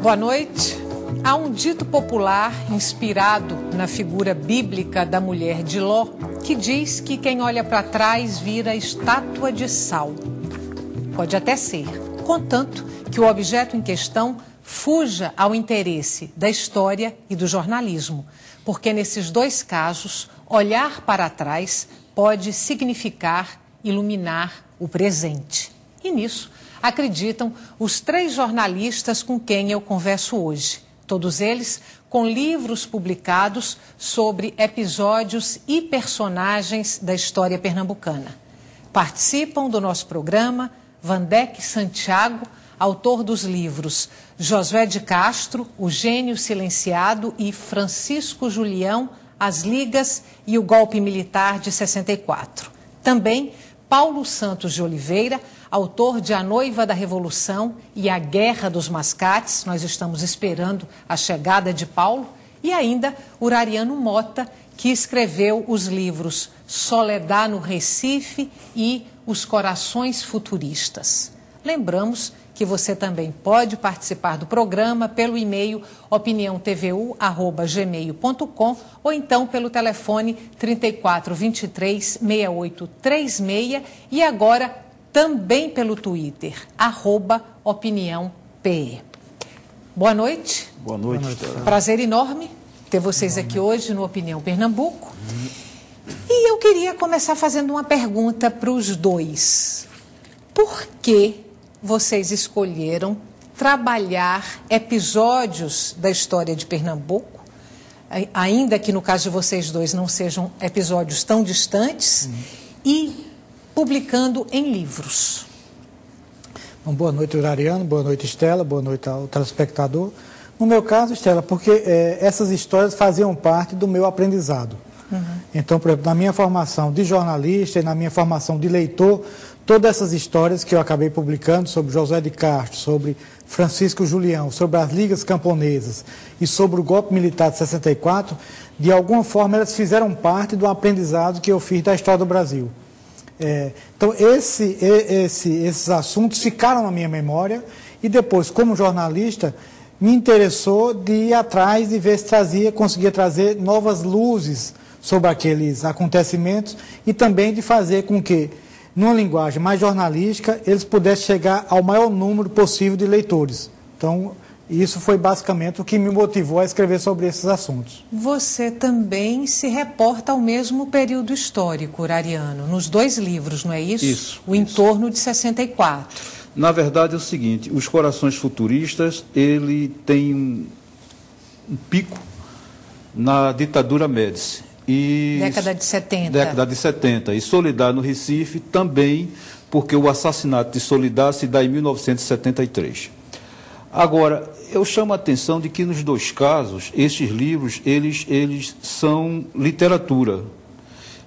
Boa noite. Há um dito popular inspirado na figura bíblica da mulher de Ló que diz que quem olha para trás vira estátua de sal. Pode até ser, contanto que o objeto em questão fuja ao interesse da história e do jornalismo, porque nesses dois casos, olhar para trás pode significar iluminar o presente. E nisso acreditam os 3 jornalistas com quem eu converso hoje. Todos eles com livros publicados sobre episódios e personagens da história pernambucana. Participam do nosso programa Vandeque Santiago, autor dos livros Josué de Castro, O Gênio Silenciado e Francisco Julião, As Ligas e o Golpe Militar de 64. Também Paulo Santos de Oliveira, autor de A Noiva da Revolução e A Guerra dos Mascates. Nós estamos esperando a chegada de Paulo. E ainda Urariano Mota, que escreveu os livros Soledad no Recife e Os Corações Futuristas. Lembramos que você também pode participar do programa pelo e-mail opiniãotvu@gmail.com ou então pelo telefone 3423-6836 e agora também pelo Twitter, @opiniãope. Boa noite. Boa noite, Estela. Prazer enorme ter vocês aqui hoje no Opinião Pernambuco. E eu queria começar fazendo uma pergunta para os dois. Por que vocês escolheram trabalhar episódios da história de Pernambuco, ainda que no caso de vocês dois não sejam episódios tão distantes, e publicando em livros? Bom, boa noite, Urariano, boa noite, Estela, boa noite ao telespectador. No meu caso, Estela, porque essas histórias faziam parte do meu aprendizado. Então, por exemplo, na minha formação de jornalista e na minha formação de leitor, todas essas histórias que eu acabei publicando sobre José de Castro, sobre Francisco Julião, sobre as ligas camponesas e sobre o golpe militar de 64, de alguma forma elas fizeram parte do aprendizado que eu fiz da história do Brasil. Então, esses assuntos ficaram na minha memória e depois, como jornalista, me interessou de ir atrás e ver se conseguia trazer novas luzes sobre aqueles acontecimentos e também de fazer com que, numa linguagem mais jornalística, eles pudessem chegar ao maior número possível de leitores. Então, isso foi basicamente o que me motivou a escrever sobre esses assuntos. Você também se reporta ao mesmo período histórico, Urariano, nos 2 livros, não é isso? Isso. O Entorno de 64. Na verdade é o seguinte, Os Corações Futuristas, ele tem um pico na ditadura Médici. Década de 70. Década de 70. E Soledad no Recife também, porque o assassinato de Soledad se dá em 1973. Agora, eu chamo a atenção de que nos 2 casos, estes livros, eles são literatura.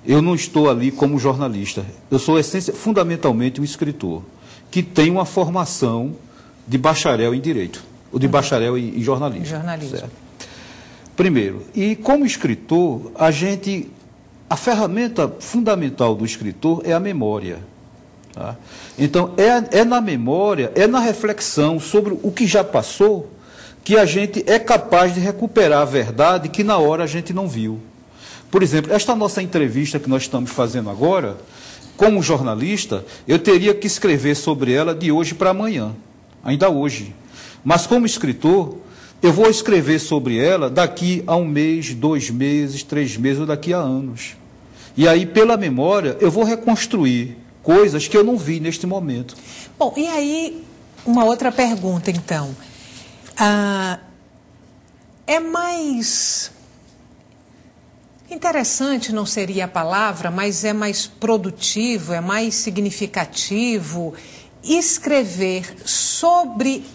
Eu não estou ali como jornalista. Eu sou, fundamentalmente, um escritor, que tem uma formação de bacharel em Direito, ou de bacharel em jornalismo. Jornalismo. Certo? Primeiro, e como escritor, a ferramenta fundamental do escritor é a memória. Tá? Então, é na memória, é na reflexão sobre o que já passou, que a gente é capaz de recuperar a verdade que na hora a gente não viu. Por exemplo, esta nossa entrevista que nós estamos fazendo agora, como jornalista, eu teria que escrever sobre ela de hoje para amanhã, ainda hoje. Mas como escritor, eu vou escrever sobre ela daqui a 1 mês, 2 meses, 3 meses ou daqui a anos. E aí, pela memória, eu vou reconstruir coisas que eu não vi neste momento. Bom, e aí, uma outra pergunta, então. É mais interessante, não seria a palavra, mas é mais produtivo, é mais significativo escrever sobre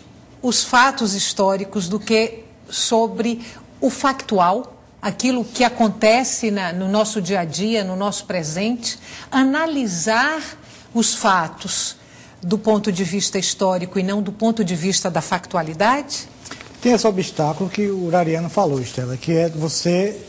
os fatos históricos do que sobre o factual, aquilo que acontece no nosso dia a dia, no nosso presente, analisar os fatos do ponto de vista histórico e não do ponto de vista da factualidade? Tem esse obstáculo que o Urariano falou, Estela, que é você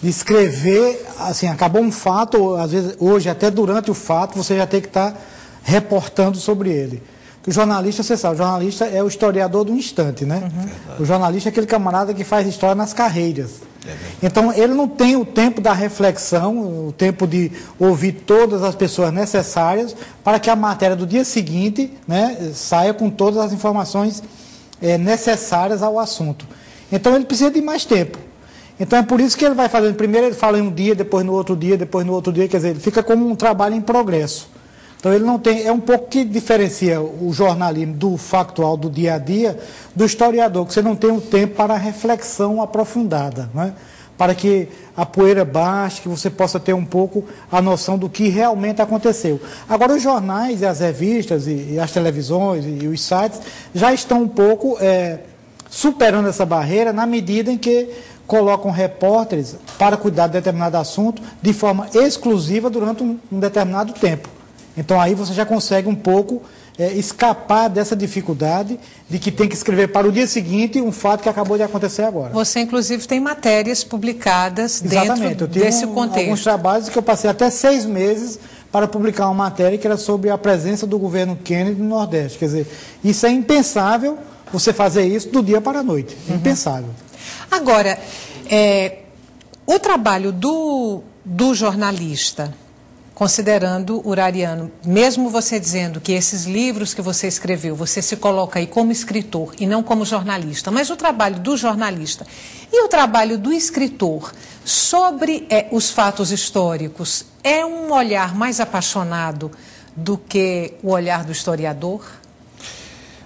escrever, assim, acabou um fato, ou, às vezes hoje até durante o fato você já tem que estar reportando sobre ele. o jornalista, você sabe, o jornalista é o historiador do instante, né? O jornalista é aquele camarada que faz história nas carreiras. Então, ele não tem o tempo da reflexão, o tempo de ouvir todas as pessoas necessárias para que a matéria do dia seguinte, né, saia com todas as informações necessárias ao assunto. Então, ele precisa de mais tempo. Então, é por isso que ele vai fazendo, primeiro ele fala em um dia, depois no outro dia, depois no outro dia, quer dizer, ele fica como um trabalho em progresso. Então, ele não tem, é um pouco que diferencia o jornalismo do factual, do dia a dia, do historiador, que você não tem o tempo para a reflexão aprofundada, né? Para que a poeira baixe, que você possa ter um pouco a noção do que realmente aconteceu. Agora, os jornais e as revistas e as televisões e os sites já estão um pouco superando essa barreira na medida em que colocam repórteres para cuidar de determinado assunto de forma exclusiva durante um determinado tempo. Então, aí você já consegue um pouco escapar dessa dificuldade de que tem que escrever para o dia seguinte um fato que acabou de acontecer agora. Você, inclusive, tem matérias publicadas dentro desse contexto. Alguns trabalhos que eu passei até 6 meses para publicar uma matéria que era sobre a presença do governo Kennedy no Nordeste. Quer dizer, isso é impensável, você fazer isso do dia para a noite. É impensável. Agora, o trabalho do jornalista, considerando o Urariano, mesmo você dizendo que esses livros que você escreveu, você se coloca aí como escritor e não como jornalista, mas o trabalho do jornalista e o trabalho do escritor sobre os fatos históricos é um olhar mais apaixonado do que o olhar do historiador?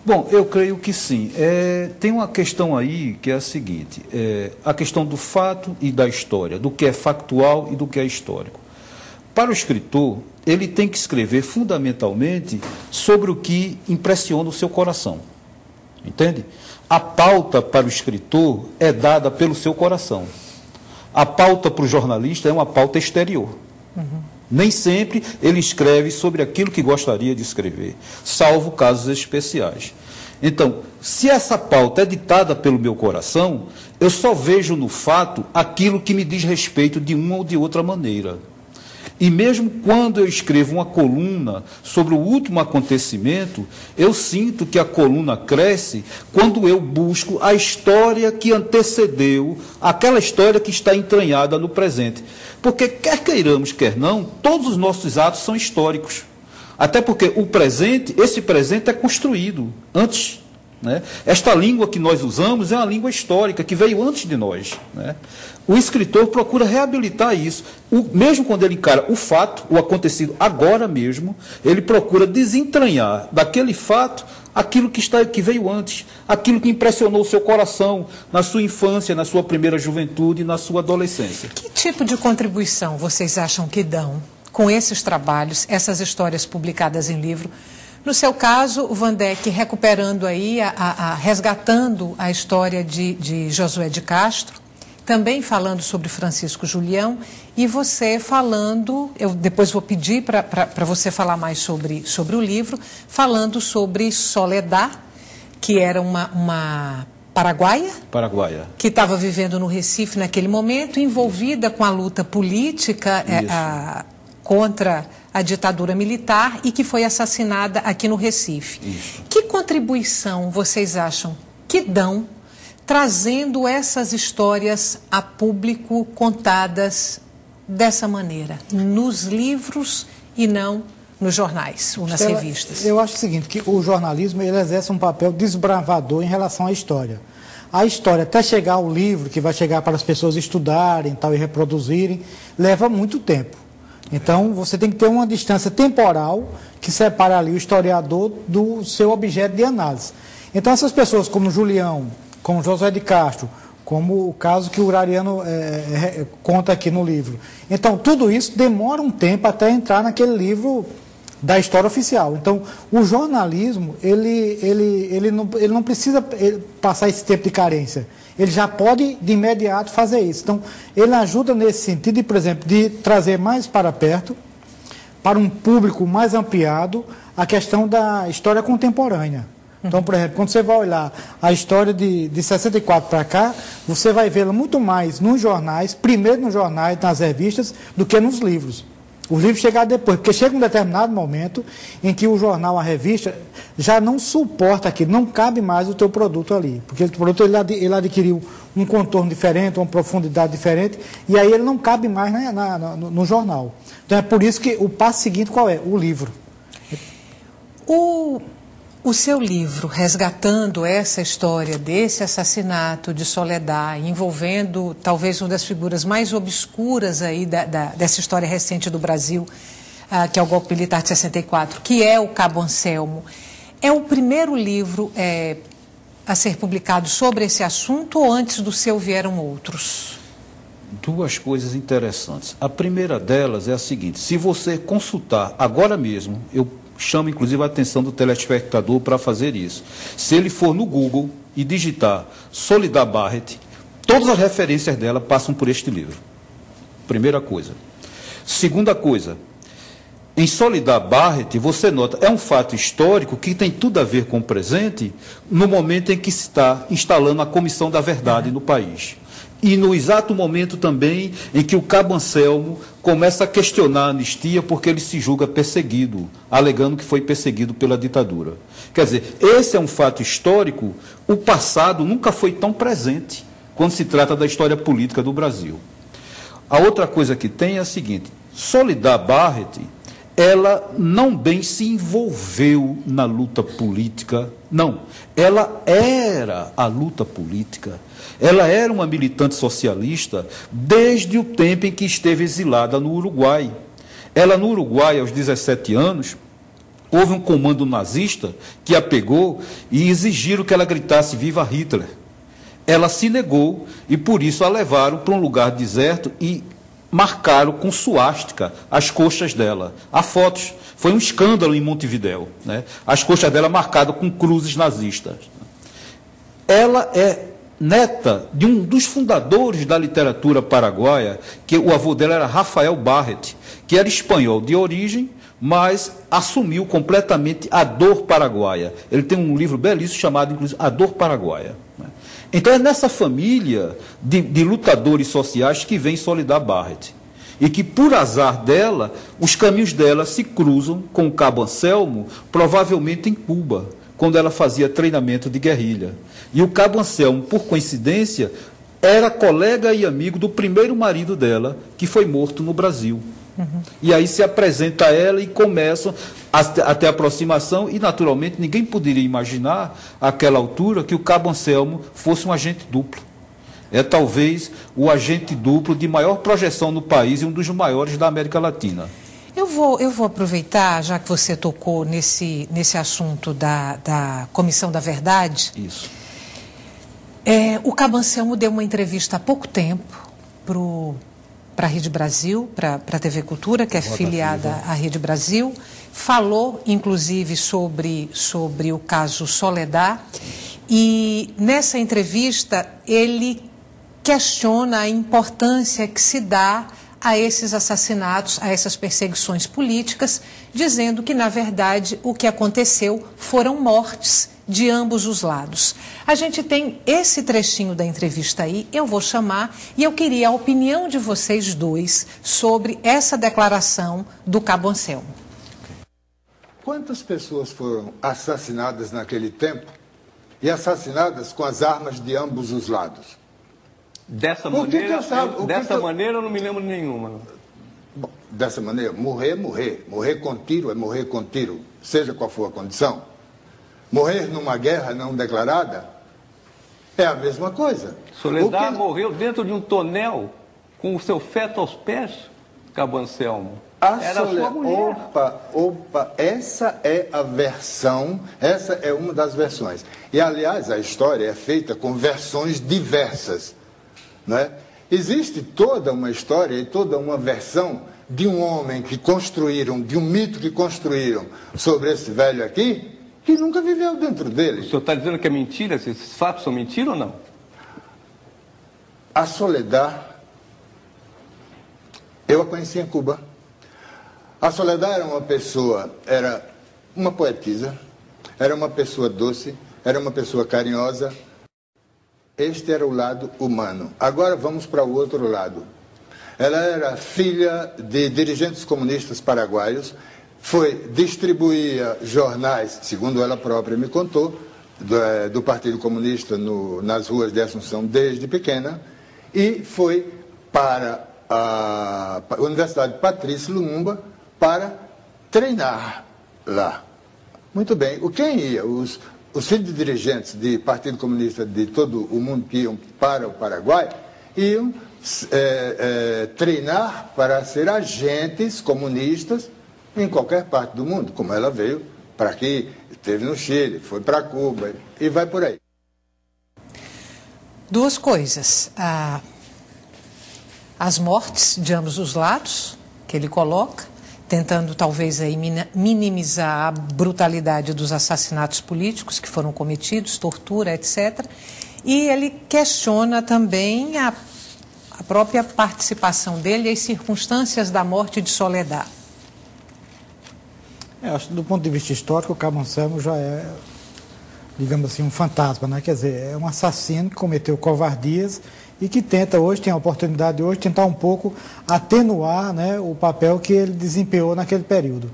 Bom, eu creio que sim. Tem uma questão aí que é a seguinte, a questão do fato e da história, do que é factual e do que é histórico. Para o escritor, ele tem que escrever fundamentalmente sobre o que impressiona o seu coração. Entende? A pauta para o escritor é dada pelo seu coração. A pauta para o jornalista é uma pauta exterior. Nem sempre ele escreve sobre aquilo que gostaria de escrever, salvo casos especiais. Então, se essa pauta é ditada pelo meu coração, eu só vejo no fato aquilo que me diz respeito de uma ou de outra maneira. E mesmo quando eu escrevo uma coluna sobre o último acontecimento, eu sinto que a coluna cresce quando eu busco a história que antecedeu aquela história que está entranhada no presente. Porque, quer queiramos, quer não, todos os nossos atos são históricos. Até porque esse presente é construído antes. Né? Esta língua que nós usamos é uma língua histórica, que veio antes de nós. Né? O escritor procura reabilitar isso. Mesmo quando ele encara o fato, o acontecido agora mesmo, ele procura desentranhar daquele fato aquilo que veio antes, aquilo que impressionou o seu coração na sua infância, na sua primeira juventude, na sua adolescência. Que tipo de contribuição vocês acham que dão com esses trabalhos, essas histórias publicadas em livro? No seu caso, o Vandeck recuperando aí, resgatando a história de Josué de Castro, também falando sobre Francisco Julião, e você falando, eu depois vou pedir para você falar mais sobre o livro, falando sobre Soledad, que era uma paraguaia, que estava vivendo no Recife naquele momento, envolvida com a luta política contra a ditadura militar e que foi assassinada aqui no Recife. Isso. Que contribuição vocês acham que dão trazendo essas histórias a público contadas dessa maneira, nos livros e não nos jornais ou nas revistas? Eu acho o seguinte, que o jornalismo ele exerce um papel desbravador em relação à história. A história, até chegar ao livro, que vai chegar para as pessoas estudarem tal, e reproduzirem, leva muito tempo. Então, você tem que ter uma distância temporal que separa ali o historiador do seu objeto de análise. Então, essas pessoas como Julião, como Josué de Castro, como o caso que o Urariano conta aqui no livro. Então, tudo isso demora um tempo até entrar naquele livro da história oficial. Então, o jornalismo, ele não precisa passar esse tempo de carência. Ele já pode, de imediato, fazer isso. Então, ele ajuda nesse sentido, de, por exemplo, de trazer mais para perto, para um público mais ampliado, a questão da história contemporânea. Então, por exemplo, quando você vai olhar a história de 64 para cá, você vai vê-la muito mais nos jornais, primeiro nos jornais, nas revistas, do que nos livros. Os livros chegaram depois, porque chega um determinado momento em que o jornal, a revista, já não suporta aquilo, não cabe mais o teu produto ali. Porque o produto ele adquiriu um contorno diferente, uma profundidade diferente, e aí ele não cabe mais no jornal. Então é por isso que o passo seguinte qual é? O livro. O seu livro, resgatando essa história desse assassinato de Soledad, envolvendo talvez uma das figuras mais obscuras aí dessa história recente do Brasil, que é o golpe militar de 64, que é o Cabo Anselmo, é o primeiro livro a ser publicado sobre esse assunto ou antes do seu vieram outros? Duas coisas interessantes. A primeira delas é a seguinte: se você consultar agora mesmo, eu chamo inclusive a atenção do telespectador para fazer isso. Se ele for no Google e digitar Soledad Barrett, todas as referências dela passam por este livro. Primeira coisa. Segunda coisa, em Soledad Barrett, você nota, é um fato histórico que tem tudo a ver com o presente, no momento em que se está instalando a Comissão da Verdade no país. E no exato momento também em que o Cabo Anselmo começa a questionar a anistia porque ele se julga perseguido, alegando que foi perseguido pela ditadura. Quer dizer, esse é um fato histórico, o passado nunca foi tão presente quando se trata da história política do Brasil. A outra coisa que tem é a seguinte: Soledad Barrett, ela não bem se envolveu na luta política, não, ela era a luta política. Ela era uma militante socialista desde o tempo em que esteve exilada no Uruguai. Ela, no Uruguai, aos 17 anos, houve um comando nazista que a pegou e exigiram que ela gritasse "Viva Hitler!". Ela se negou e, por isso, a levaram para um lugar deserto e marcaram com suástica as coxas dela. Há fotos. Foi um escândalo em Montevidéu, né? As coxas dela marcadas com cruzes nazistas. Ela é neta de um dos fundadores da literatura paraguaia, que o avô dela era Rafael Barrett, que era espanhol de origem, mas assumiu completamente a dor paraguaia. Ele tem um livro belíssimo chamado, inclusive, A Dor Paraguaia. Então é nessa família de lutadores sociais que vem Soledad Barrett. E que, por azar dela, os caminhos dela se cruzam com o Cabo Anselmo, provavelmente em Cuba, quando ela fazia treinamento de guerrilha. E o Cabo Anselmo, por coincidência, era colega e amigo do primeiro marido dela, que foi morto no Brasil. E aí se apresenta a ela e começam até a aproximação, e naturalmente ninguém poderia imaginar, àquela altura, que o Cabo Anselmo fosse um agente duplo. É talvez o agente duplo de maior projeção no país e um dos maiores da América Latina. Eu vou aproveitar, já que você tocou nesse assunto da Comissão da Verdade. Isso. O Cabo Anselmo deu uma entrevista há pouco tempo para a Rede Brasil, para a TV Cultura, que é filiada à Rede Brasil. Falou, inclusive, sobre o caso Soledad. E nessa entrevista ele questiona a importância que se dá a esses assassinatos, a essas perseguições políticas, dizendo que, na verdade, o que aconteceu foram mortes de ambos os lados. A gente tem esse trechinho da entrevista aí, eu vou chamar, e eu queria a opinião de vocês dois sobre essa declaração do Cabo Anselmo. Quantas pessoas foram assassinadas naquele tempo e assassinadas com as armas de ambos os lados? Dessa maneira eu não me lembro de nenhuma. Bom, dessa maneira, morrer. Morrer com tiro é morrer com tiro, seja qual for a condição. Morrer numa guerra não declarada é a mesma coisa. Soledad morreu dentro de um tonel com o seu feto aos pés, Cabo Anselmo. Era sua mulher. Opa, essa é a versão, essa é uma das versões. E, aliás, a história é feita com versões diversas. Não é? Existe toda uma história e toda uma versão de um homem que construíram, de um mito que construíram sobre esse velho aqui, que nunca viveu dentro dele. O senhor está dizendo que é mentira? Esses fatos são mentira ou não? A Soledad, eu a conheci em Cuba. A Soledad era uma poetisa, era uma pessoa doce, era uma pessoa carinhosa. Este era o lado humano. Agora vamos para o outro lado. Ela era filha de dirigentes comunistas paraguaios, distribuía jornais, segundo ela própria me contou, do Partido Comunista nas ruas de Assunção desde pequena, e foi para a Universidade Patrício Lumumba para treinar lá. Muito bem. Quem ia? Os filhos de dirigentes de Partido Comunista de todo o mundo que iam para o Paraguai iam treinar para ser agentes comunistas em qualquer parte do mundo, como ela veio para aqui, esteve no Chile, foi para Cuba e vai por aí. Duas coisas. As mortes de ambos os lados, que ele coloca, tentando talvez aí minimizar a brutalidade dos assassinatos políticos que foram cometidos, tortura, etc. E ele questiona também a própria participação dele e as circunstâncias da morte de Soledad. Acho que do ponto de vista histórico, o Cabo Anselmo já é, digamos assim, um fantasma, né? Quer dizer, é um assassino que cometeu covardias e que tenta hoje, tem a oportunidade de hoje, tentar um pouco atenuar, né, o papel que ele desempenhou naquele período.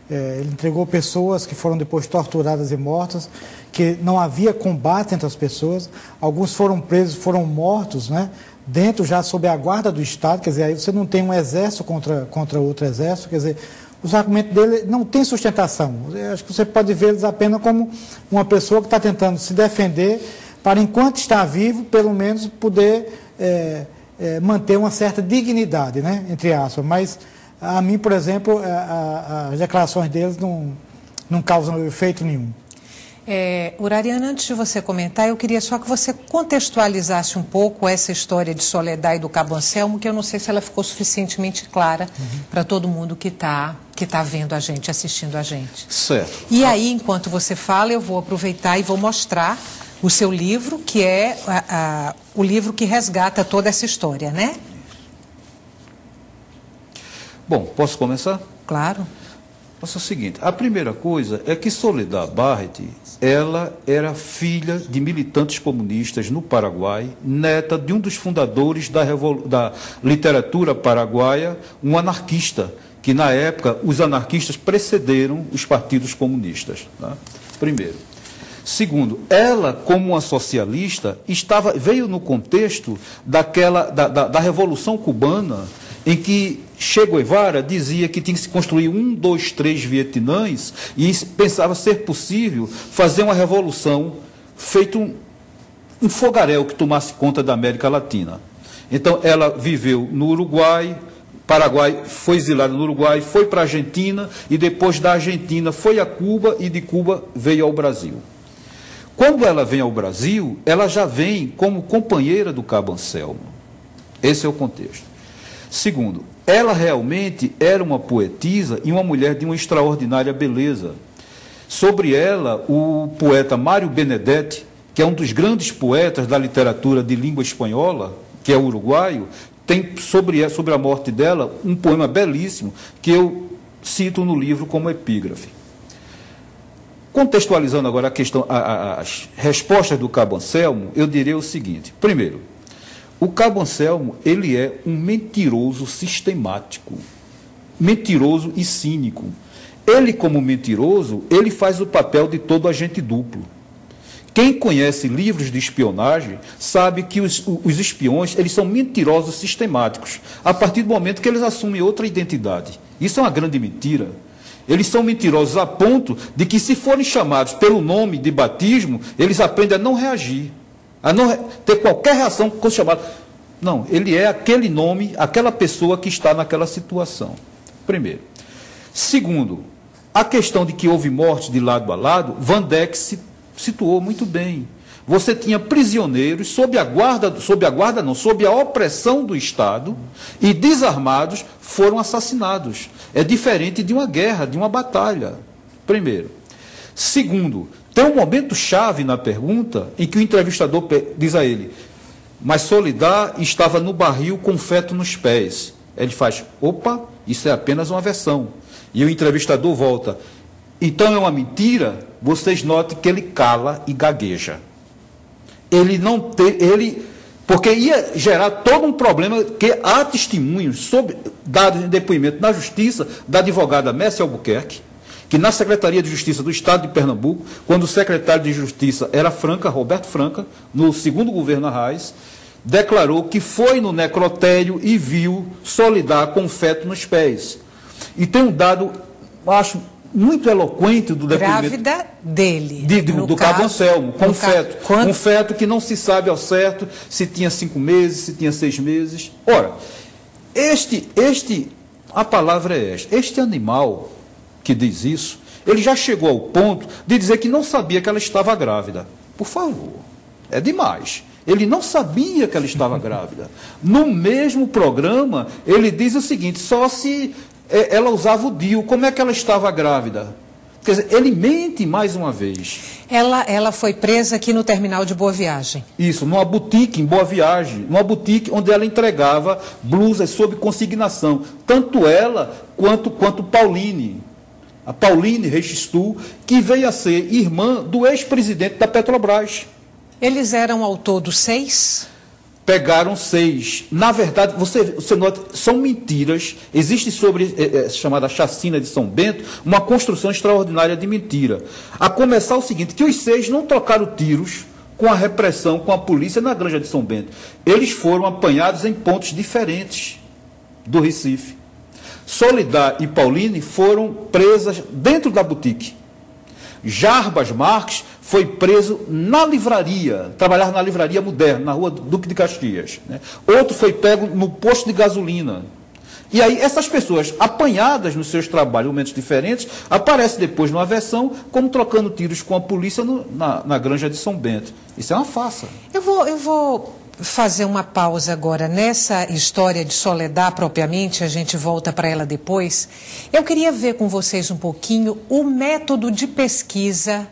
Ele entregou pessoas que foram depois torturadas e mortas, que não havia combate entre as pessoas, alguns foram presos, foram mortos, né, dentro já sob a guarda do Estado, quer dizer, aí você não tem um exército contra outro exército, quer dizer, os argumentos dele não têm sustentação. Eu acho que você pode ver eles apenas como uma pessoa que está tentando se defender para, enquanto está vivo, pelo menos poder manter uma certa dignidade, né, entre aspas. Mas, a mim, por exemplo, as declarações deles não causam efeito nenhum. Urariana, antes de você comentar, eu queria só que você contextualizasse um pouco essa história de Soledad e do Cabo Anselmo, que eu não sei se ela ficou suficientemente clara para todo mundo que tá vendo a gente, assistindo a gente. Certo. E aí, enquanto você fala, eu vou aproveitar e vou mostrar o seu livro, que é o livro que resgata toda essa história, né? Bom, posso começar? Claro. É o seguinte, a primeira coisa é que Soledad Barrett, ela era filha de militantes comunistas no Paraguai, neta de um dos fundadores da literatura paraguaia, um anarquista, que na época os anarquistas precederam os partidos comunistas. Tá? Primeiro. Segundo, ela, como uma socialista, veio no contexto da Revolução Cubana, em que Che Guevara dizia que tinha que se construir 1, 2, 3 Vietnãs e pensava ser possível fazer uma revolução, feito um fogaréu que tomasse conta da América Latina. Então, ela viveu no Uruguai, Paraguai, foi exilada no Uruguai, foi para a Argentina e depois da Argentina foi a Cuba e de Cuba veio ao Brasil. Quando ela vem ao Brasil, ela já vem como companheira do Cabo Anselmo. Esse é o contexto. Segundo, ela realmente era uma poetisa e uma mulher de uma extraordinária beleza. Sobre ela, o poeta Mário Benedetti, que é um dos grandes poetas da literatura de língua espanhola, que é uruguaio, tem sobre a morte dela um poema belíssimo que eu cito no livro como epígrafe. Contextualizando agora a questão, as respostas do Cabo Anselmo, eu diria o seguinte. Primeiro, o Cabo Anselmo, ele é um mentiroso sistemático, mentiroso e cínico. Ele, como mentiroso, ele faz o papel de todo agente duplo. Quem conhece livros de espionagem sabe que os espiões, eles são mentirosos sistemáticos, a partir do momento que eles assumem outra identidade. Isso é uma grande mentira. Eles são mentirosos a ponto de que, se forem chamados pelo nome de batismo, eles aprendem a não reagir, a não ter qualquer reação quando chamado. Não, ele é aquele nome, aquela pessoa que está naquela situação. Primeiro. Segundo, a questão de que houve morte de lado a lado, Van Dyck se situou muito bem. Você tinha prisioneiros sob a opressão do Estado, e desarmados foram assassinados. É diferente de uma guerra, de uma batalha. Primeiro. Segundo, tem um momento chave na pergunta em que o entrevistador diz a ele: mas Soledad estava no barril com feto nos pés. Ele faz: opa, isso é apenas uma versão. E o entrevistador volta: então é uma mentira? Vocês notem que ele cala e gagueja. Ele Porque ia gerar todo um problema, que há testemunhos dados em depoimento na Justiça da advogada Messi Albuquerque, que na Secretaria de Justiça do Estado de Pernambuco, quando o secretário de Justiça era Roberto Franca, no segundo governo Arraes, declarou que foi no necrotério e viu Soledad com feto nos pés. E tem um dado, acho, muito eloquente do depoimento. Grávida dele. Do Cabo Anselmo, com feto. Um feto que não se sabe ao certo se tinha 5 meses, se tinha 6 meses. Ora, a palavra é esta. Este animal que diz isso, ele já chegou ao ponto de dizer que não sabia que ela estava grávida. Por favor, é demais. Ele não sabia que ela estava grávida. No mesmo programa, ele diz o seguinte, só se ela usava o DIU, como é que ela estava grávida? Quer dizer, ele mente mais uma vez. Ela foi presa aqui no terminal de Boa Viagem. Isso, numa boutique em Boa Viagem, numa boutique onde ela entregava blusas sob consignação, tanto ela quanto Pauline. A Pauline Registu, que veio a ser irmã do ex-presidente da Petrobras. Eles eram ao todo 6? Pegaram 6. Na verdade, você nota, são mentiras. Existe sobre chamada chacina de São Bento uma construção extraordinária de mentira. A começar o seguinte, que os 6 não trocaram tiros com a repressão, com a polícia na Granja de São Bento. Eles foram apanhados em pontos diferentes do Recife. Soledad e Pauline foram presas dentro da boutique. Jarbas Marques foi preso na livraria, trabalhar na livraria moderna, na rua Duque de Caxias. Né? Outro foi pego no posto de gasolina. E aí essas pessoas, apanhadas nos seus trabalhos em momentos diferentes, aparecem depois numa versão como trocando tiros com a polícia na Granja de São Bento. Isso é uma farsa. Eu vou fazer uma pausa agora nessa história de Soledad propriamente, a gente volta para ela depois. Eu queria ver com vocês um pouquinho o método de pesquisa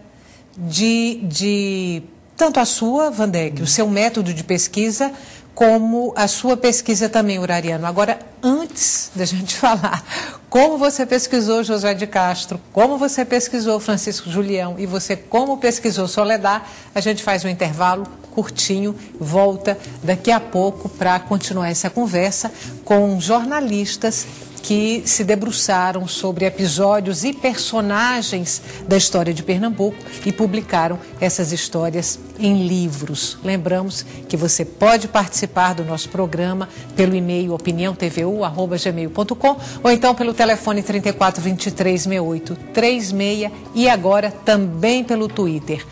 de tanto a sua, Vandeck, o seu método de pesquisa, como a sua pesquisa também, Urariano. Agora, antes da gente falar como você pesquisou José de Castro, como você pesquisou Francisco Julião e você como pesquisou Soledad, a gente faz um intervalo curtinho, volta daqui a pouco para continuar essa conversa com jornalistas que se debruçaram sobre episódios e personagens da história de Pernambuco e publicaram essas histórias em livros. Lembramos que você pode participar do nosso programa pelo e-mail opiniãotvu@gmail.com ou então pelo telefone 34236836 e agora também pelo Twitter,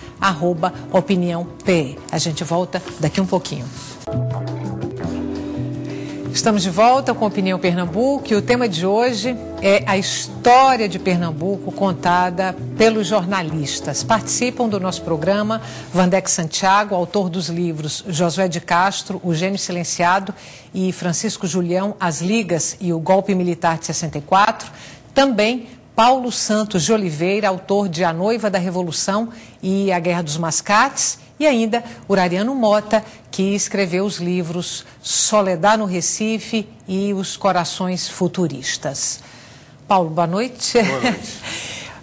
@opiniãope. A gente volta daqui um pouquinho. Estamos de volta com Opinião Pernambuco e o tema de hoje é a história de Pernambuco contada pelos jornalistas. Participam do nosso programa Vandeck Santiago, autor dos livros Josué de Castro, O Gênio Silenciado e Francisco Julião, As Ligas e o Golpe Militar de 64. Também Paulo Santos de Oliveira, autor de A Noiva da Revolução e A Guerra dos Mascates. E ainda Urariano Mota, que escreveu os livros Soledad no Recife e Os Corações Futuristas. Paulo, boa noite. Boa noite.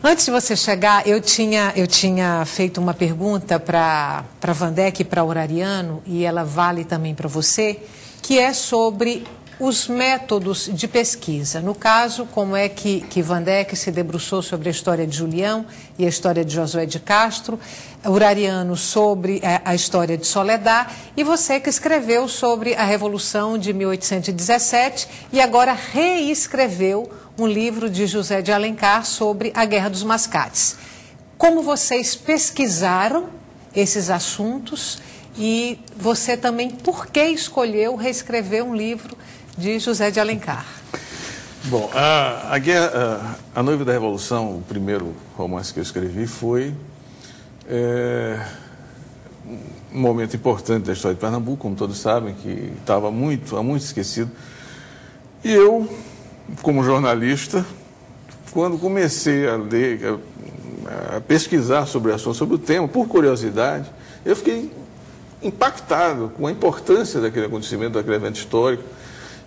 Antes de você chegar, eu tinha feito uma pergunta para Vandeck e para Urariano, e ela vale também para você, que é sobre os métodos de pesquisa. No caso, como é que Vandeck se debruçou sobre a história de Julião e a história de Josué de Castro, Urariano sobre a história de Soledad, e você que escreveu sobre a Revolução de 1817 e agora reescreveu um livro de José de Alencar sobre a Guerra dos Mascates. Como vocês pesquisaram esses assuntos e você também, por que escolheu reescrever um livro de José de Alencar? Bom, A Noiva da Revolução, o primeiro romance que eu escrevi, foi um momento importante da história de Pernambuco, como todos sabem, que estava há muito esquecido. E eu, como jornalista, quando comecei a ler, a pesquisar sobre o assunto, sobre o tema, por curiosidade, eu fiquei impactado com a importância daquele acontecimento, daquele evento histórico,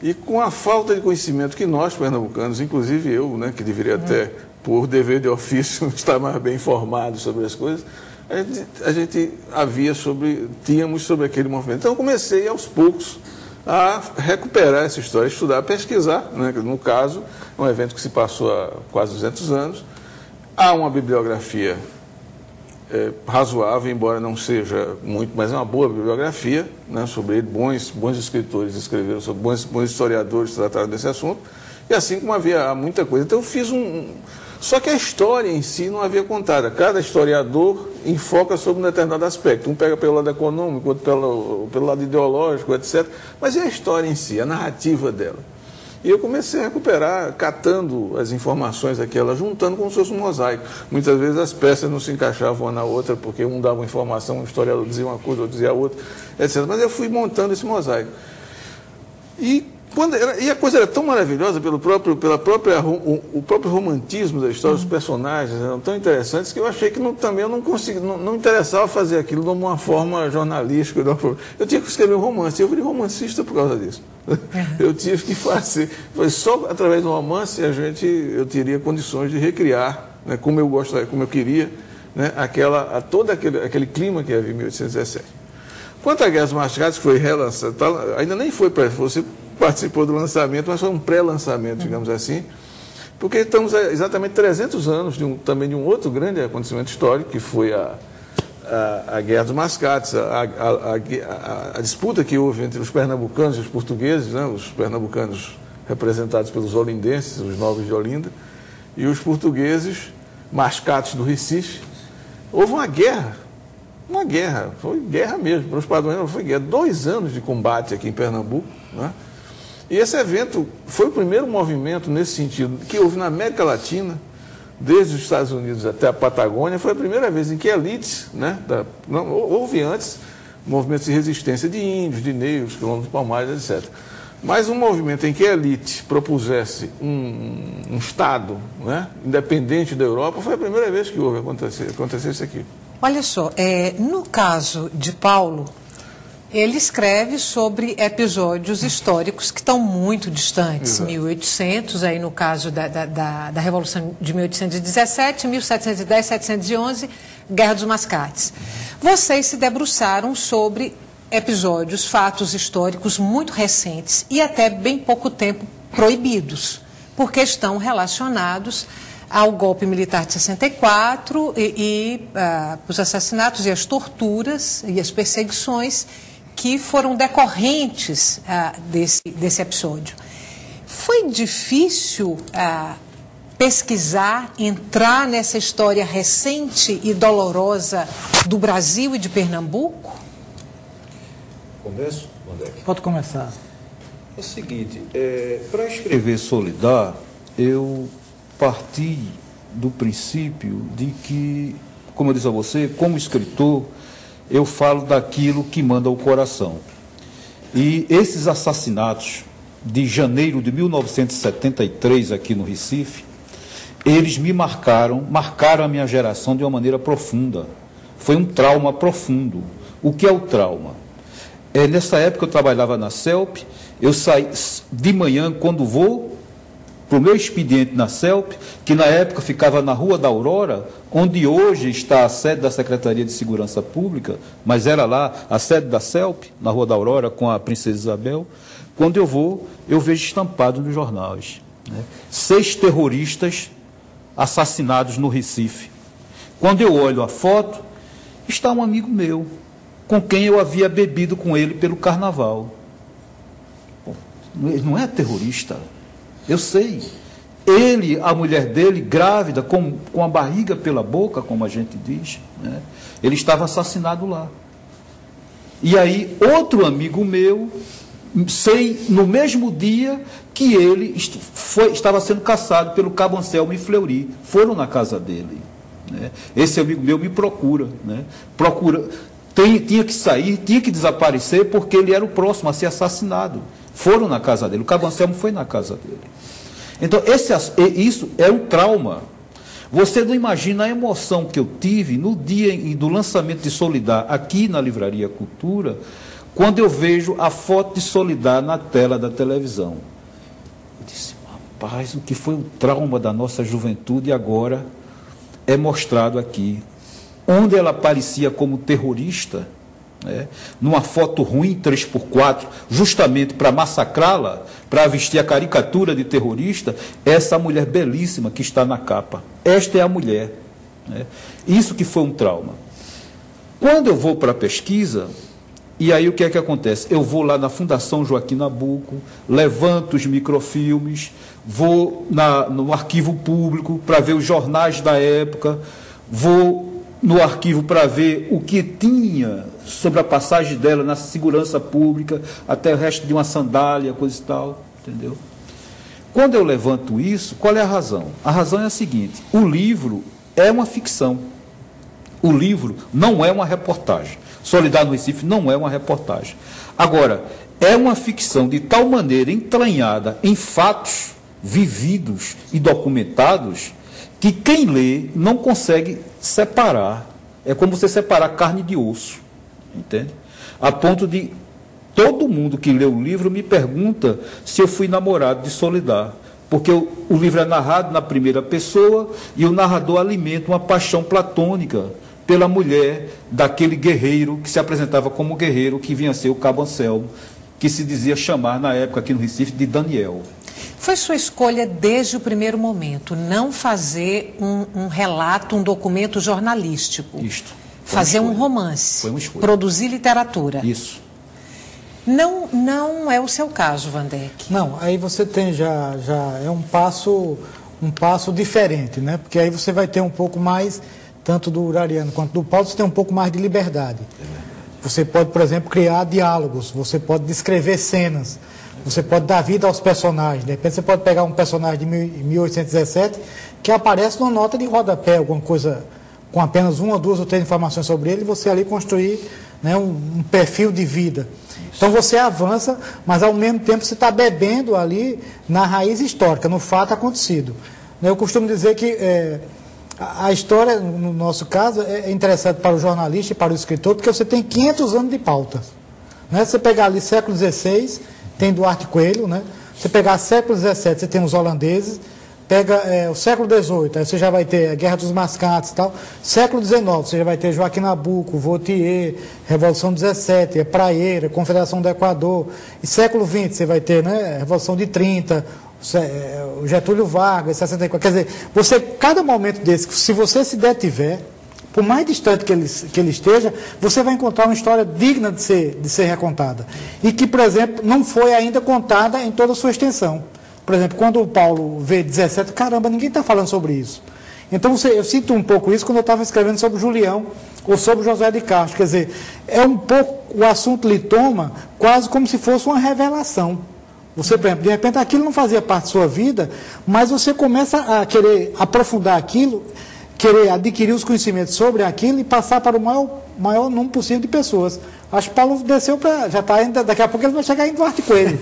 e com a falta de conhecimento que nós, pernambucanos, inclusive eu, né, que deveria até, por dever de ofício, estar mais bem informado sobre as coisas, tínhamos sobre aquele movimento. Então eu comecei aos poucos a recuperar essa história, estudar, pesquisar, né? No caso, é um evento que se passou há quase 200 anos. Há uma bibliografia razoável, embora não seja muito, mas é uma boa bibliografia, né, sobre ele. Bons escritores escreveram sobre, bons historiadores trataram desse assunto, e assim como havia muita coisa. Então eu fiz só que a história em si não havia contada. Cada historiador enfoca sobre um determinado aspecto. Um pega pelo lado econômico, outro pelo lado ideológico, etc. Mas é a história em si, a narrativa dela. E eu comecei a recuperar, catando as informações daquela, juntando como se fosse um mosaico. Muitas vezes as peças não se encaixavam uma na outra, porque um dava uma informação, um historiador dizia uma coisa, outro dizia outra, etc. Mas eu fui montando esse mosaico. E a coisa era tão maravilhosa o próprio romantismo da história, os personagens eram tão interessantes que eu achei que também eu não interessava fazer aquilo de uma forma jornalística. Eu tinha que escrever um romance, eu virei romancista por causa disso. Eu tive que fazer, só através do romance eu teria condições de recriar, né, como eu queria, né, todo aquele clima que havia em 1817. Quanto à Guerra dos Mascates, que foi relançada, ainda nem foi para você participou do lançamento, mas foi um pré-lançamento, digamos assim, porque estamos há exatamente 300 anos também de um outro grande acontecimento histórico, que foi a Guerra dos Mascates, a disputa que houve entre os pernambucanos e os portugueses, né, os pernambucanos representados pelos olindenses, os nobres de Olinda, e os portugueses, mascates do Recife. Houve uma guerra, foi guerra mesmo, para os padrões foi guerra, 2 anos de combate aqui em Pernambuco, né? E esse evento foi o primeiro movimento nesse sentido que houve na América Latina, desde os Estados Unidos até a Patagônia. Foi a primeira vez em que elites, né, houve antes movimentos de resistência de índios, de negros, quilômetros palmares, etc. Mas um movimento em que a elite propusesse um Estado, né, independente da Europa, foi a primeira vez que houve acontecer isso aqui. Olha só, no caso de Paulo, ele escreve sobre episódios históricos que estão muito distantes. Exato. 1800, aí no caso da Revolução de 1817, 1710, 711, Guerra dos Mascates. Vocês se debruçaram sobre episódios, fatos históricos muito recentes e até bem pouco tempo proibidos, porque estão relacionados ao golpe militar de 64 e os assassinatos e as torturas e as perseguições que foram decorrentes desse episódio. Foi difícil pesquisar, entrar nessa história recente e dolorosa do Brasil e de Pernambuco? Começo, André? Pode começar. É o seguinte, para escrever Solidar, eu parti do princípio de que, como eu disse a você, como escritor, eu falo daquilo que manda o coração. E esses assassinatos de janeiro de 1973 aqui no Recife, eles me marcaram a minha geração de uma maneira profunda. Foi um trauma profundo. O que é o trauma? Nessa época eu trabalhava na CELP, eu saí de manhã, quando vou para o meu expediente na CELP, que na época ficava na Rua da Aurora, onde hoje está a sede da Secretaria de Segurança Pública, mas era lá a sede da CELP, na Rua da Aurora, com a Princesa Isabel. Quando eu vou, eu vejo estampado nos jornais, né, 6 terroristas assassinados no Recife. Quando eu olho a foto, está um amigo meu, com quem eu havia bebido com ele pelo carnaval. Bom, não é terrorista, eu sei. Ele, a mulher dele, grávida, com a barriga pela boca, como a gente diz, né, ele estava assassinado lá. E aí, outro amigo meu, sei, no mesmo dia que ele estava sendo caçado pelo Cabo Anselmo e Fleury, foram na casa dele. Né? Esse amigo meu me procura, né? Tinha que sair, tinha que desaparecer, porque ele era o próximo a ser assassinado. Foram na casa dele, o Cabo Anselmo foi na casa dele. Então, isso é um trauma. Você não imagina a emoção que eu tive no dia do lançamento de Solidar, aqui na Livraria Cultura, quando eu vejo a foto de Solidar na tela da televisão. Eu disse, rapaz, o que foi o trauma da nossa juventude agora é mostrado aqui. onde ela aparecia como terrorista, né, numa foto ruim 3x4, justamente para massacrá-la, para vestir a caricatura de terrorista, essa mulher belíssima que está na capa. Esta é a mulher. Né? Isso que foi um trauma. Quando eu vou para a pesquisa, e aí o que é que acontece? Eu vou lá na Fundação Joaquim Nabuco, levanto os microfilmes, vou no arquivo público para ver os jornais da época, vou no arquivo para ver o que tinha sobre a passagem dela na segurança pública, até o resto de uma sandália, coisa e tal, entendeu? Quando eu levanto isso, qual é a razão? A razão é a seguinte: o livro é uma ficção. O livro não é uma reportagem. Soledade no Recife não é uma reportagem. Agora, é uma ficção de tal maneira entranhada em fatos vividos e documentados que quem lê não consegue separar. É como você separar carne de osso, entende? A ponto de todo mundo que lê o livro me pergunta se eu fui namorado de Soledade, porque o livro é narrado na primeira pessoa e o narrador alimenta uma paixão platônica pela mulher daquele guerreiro que se apresentava como guerreiro, que vinha a ser o Cabo Anselmo, que se dizia chamar na época aqui no Recife de Daniel. Foi sua escolha desde o primeiro momento não fazer um relato, um documento jornalístico? Isto. Fazer um romance? Foi uma escolha. Produzir literatura? Isso. Não é o seu caso, Vandeck. Não, aí você tem já é um passo diferente, né? Porque aí você vai ter um pouco mais, tanto do Ariano quanto do Paulo, você tem um pouco mais de liberdade. Você pode, por exemplo, criar diálogos, você pode descrever cenas, você pode dar vida aos personagens. De repente você pode pegar um personagem de 1817 que aparece numa nota de rodapé, alguma coisa com apenas uma, duas ou três informações sobre ele, e você ali construir, né, um perfil de vida. Então você avança, mas ao mesmo tempo você está bebendo ali na raiz histórica, no fato acontecido. Eu costumo dizer que a história, no nosso caso, é interessante para o jornalista e para o escritor, porque você tem 500 anos de pautas. Né? Você pegar ali século XVI, tem Duarte Coelho, né? Você pegar século XVII, você tem os holandeses, pega o século XVIII, aí você já vai ter a Guerra dos Mascates e tal. Século XIX, você já vai ter Joaquim Nabuco, Vautier, Revolução XVII, Praieira, Confederação do Equador. E século XX, você vai ter, né, Revolução de 30, o Getúlio Vargas, 64. Quer dizer, cada momento desse, se você se detiver, por mais distante que ele esteja, você vai encontrar uma história digna de ser recontada. E que, por exemplo, não foi ainda contada em toda a sua extensão. Por exemplo, quando o Paulo vê 17, caramba, ninguém está falando sobre isso. Então, eu sinto um pouco isso quando eu estava escrevendo sobre Julião ou sobre José de Castro. Quer dizer, é um pouco, o assunto lhe toma quase como se fosse uma revelação. Você, por exemplo, de repente aquilo não fazia parte da sua vida, mas você começa a querer aprofundar aquilo, querer adquirir os conhecimentos sobre aquilo e passar para o maior número possível de pessoas. Acho que Paulo desceu para... Já está ainda... Daqui a pouco ele vai chegar em Duarte Coelho.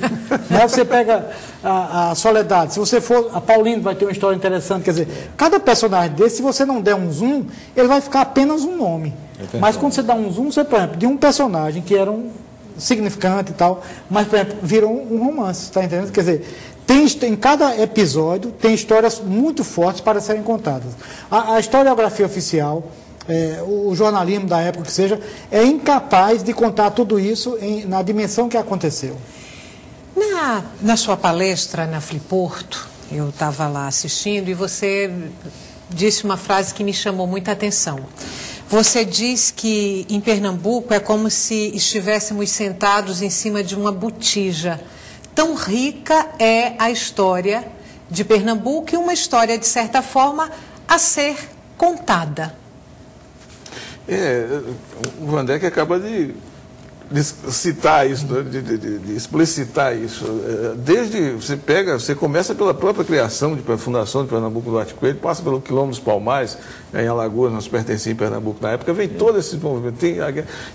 Né? Você pega a Soledade. Se você for... A Paulino vai ter uma história interessante. Quer dizer, cada personagem desse, se você não der um zoom, ele vai ficar apenas um nome. Mas quando você dá um zoom, você, por exemplo, de um personagem que era um significante e tal, mas, por exemplo, virou um romance. Está entendendo? Quer dizer, em cada episódio tem histórias muito fortes para serem contadas. A historiografia oficial... o jornalismo da época que seja, é incapaz de contar tudo isso na dimensão que aconteceu. Na sua palestra na Fliporto, eu estava lá assistindo e você disse uma frase que me chamou muita atenção. Você diz que em Pernambuco é como se estivéssemos sentados em cima de uma botija. Tão rica é a história de Pernambuco e uma história, de certa forma, a ser contada. O Vandeck acaba de citar isso, de explicitar isso. Desde você começa pela própria criação da Fundação de Pernambuco do Duarte Coelho, passa pelo Quilombo dos Palmares, em Alagoas, nós pertencíamos em Pernambuco na época, vem todo esse movimento.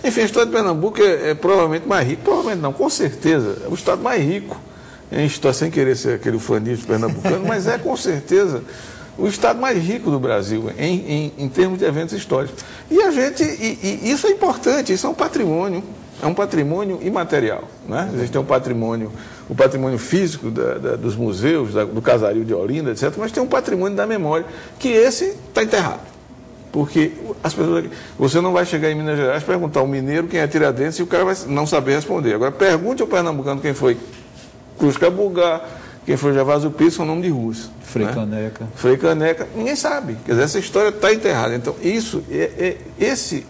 Enfim, a história de Pernambuco é provavelmente mais rica, provavelmente não, com certeza, é o estado mais rico em história, sem querer ser aquele ufanismo pernambucano, mas é com certeza o estado mais rico do Brasil, em termos de eventos históricos. E isso é importante, isso é um patrimônio imaterial. Né? Existe o patrimônio físico dos museus, do Casario de Olinda, etc., mas tem um patrimônio da memória, que esse está enterrado. Porque as pessoas, você não vai chegar em Minas Gerais e perguntar ao mineiro quem é Tiradentes e o cara vai não saber responder. Agora, pergunte ao pernambucano quem foi Cruz Cabugá, quem foi Gervásio Pires, com o nome de ruas. Frei Caneca. Frei Caneca, ninguém sabe. Quer dizer, essa história está enterrada. Então,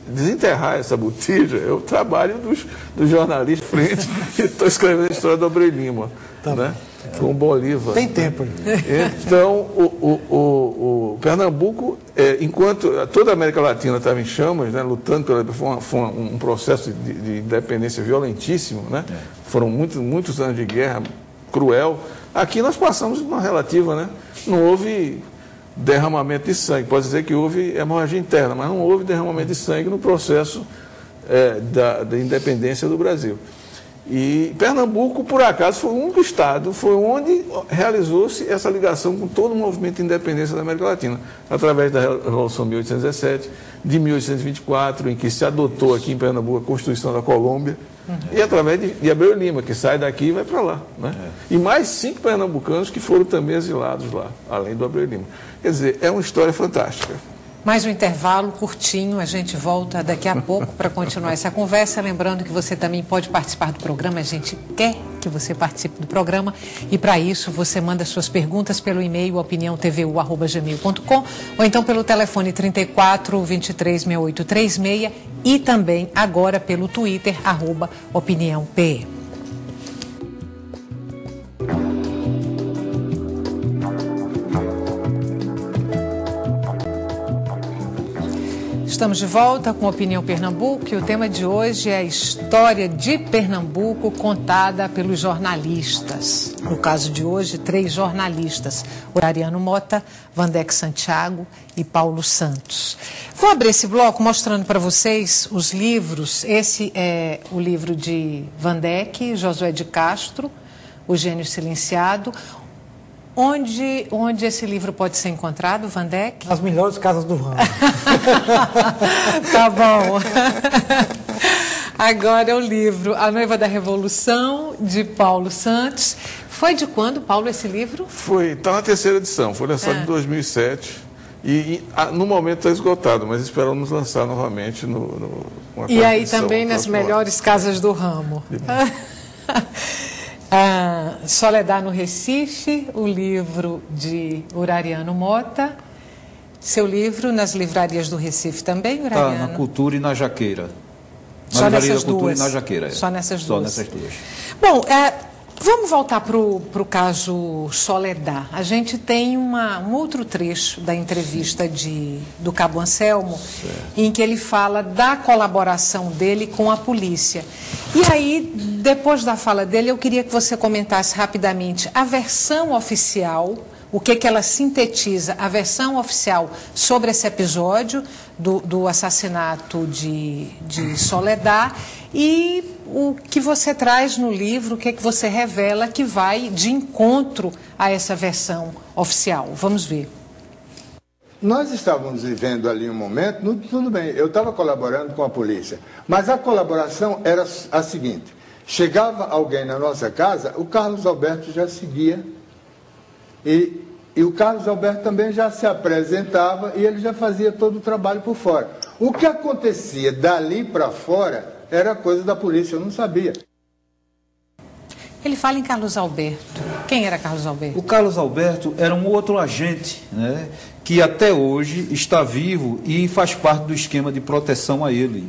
desenterrar essa botija é o trabalho dos jornalistas frente que estão escrevendo a história do Abreu Lima, tá, né? Com o Bolívar. Tem tempo. Então, o Pernambuco, enquanto toda a América Latina estava em chamas, né, lutando foi um processo de independência violentíssimo, né? Foram muitos anos de guerra cruel. Aqui nós passamos uma relativa, né? Não houve derramamento de sangue. Pode dizer que houve hemorragia interna, mas não houve derramamento de sangue no processo da independência do Brasil. E Pernambuco, por acaso, foi o único estado, foi onde realizou-se essa ligação com todo o movimento de independência da América Latina, através da Revolução de 1817, de 1824, em que se adotou aqui em Pernambuco a Constituição da Colômbia, e através de Abreu Lima, que sai daqui e vai para lá, né? E mais 5 pernambucanos que foram também exilados lá, além do Abreu Lima. Quer dizer, é uma história fantástica. Mais um intervalo curtinho, a gente volta daqui a pouco para continuar essa conversa. Lembrando que você também pode participar do programa, a gente quer que você participe do programa e para isso você manda suas perguntas pelo e-mail opiniãotvu@gmail.com ou então pelo telefone 34 23 68 36 e também agora pelo Twitter @opiniãope. Estamos de volta com Opinião Pernambuco e o tema de hoje é a história de Pernambuco contada pelos jornalistas. No caso de hoje, 3 jornalistas, Ariano Mota, Vandeck Santiago e Paulo Santos. Vou abrir esse bloco mostrando para vocês os livros. Esse é o livro de Vandeck, Josué de Castro, O Gênio Silenciado. Onde esse livro pode ser encontrado, Vandeck? Nas melhores casas do ramo. Tá bom. Agora é o livro A Noiva da Revolução, de Paulo Santos. Foi de quando, Paulo, esse livro? Está na 3ª edição, foi lançado em 2007. E no momento está esgotado, mas esperamos lançar novamente e aí também nas melhores casas do ramo. Soledad no Recife, o livro de Urariano Mota. Seu livro nas livrarias do Recife também, Urariano? Está na Cultura e na Jaqueira. Só nessas Cultura duas? E na Jaqueira. Só nessas Só duas. nessas duas. Bom, vamos voltar para o caso Soledad. A gente tem um outro trecho da entrevista do Cabo Anselmo, em que ele fala da colaboração dele com a polícia. E aí, depois da fala dele, eu queria que você comentasse rapidamente a versão oficial, o que ela sintetiza, a versão oficial sobre esse episódio do assassinato de Soledad e o que você traz no livro, o que você revela que vai de encontro a essa versão oficial. Vamos ver. Nós estávamos vivendo ali um momento, tudo bem, eu estava colaborando com a polícia, mas a colaboração era a seguinte: chegava alguém na nossa casa, o Carlos Alberto já seguia, e o Carlos Alberto também já se apresentava e ele já fazia todo o trabalho por fora. O que acontecia dali para fora era coisa da polícia, eu não sabia. Ele fala em Carlos Alberto. Quem era Carlos Alberto? O Carlos Alberto era um outro agente, né, que até hoje está vivo e faz parte do esquema de proteção a ele.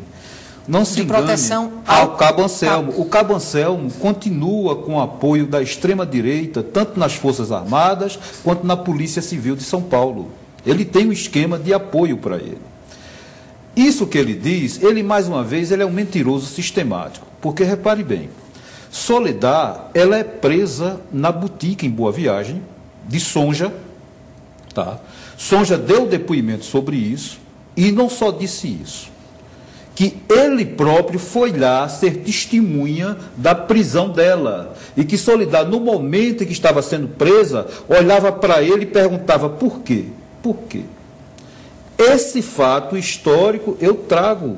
Não se engane, proteção ao Cabo Anselmo. O Cabo Anselmo continua com o apoio da extrema-direita, tanto nas Forças Armadas quanto na Polícia Civil de São Paulo. Ele tem um esquema de apoio para ele. Isso que ele diz, mais uma vez, ele é um mentiroso sistemático. Porque, repare bem, Soledad, ela é presa na boutique em Boa Viagem, de Sonja, tá? Sonja deu depoimento sobre isso, e não só disse isso, que ele próprio foi lá ser testemunha da prisão dela, e que Soledad, no momento em que estava sendo presa, olhava para ele e perguntava por quê? Por quê? Esse fato histórico eu trago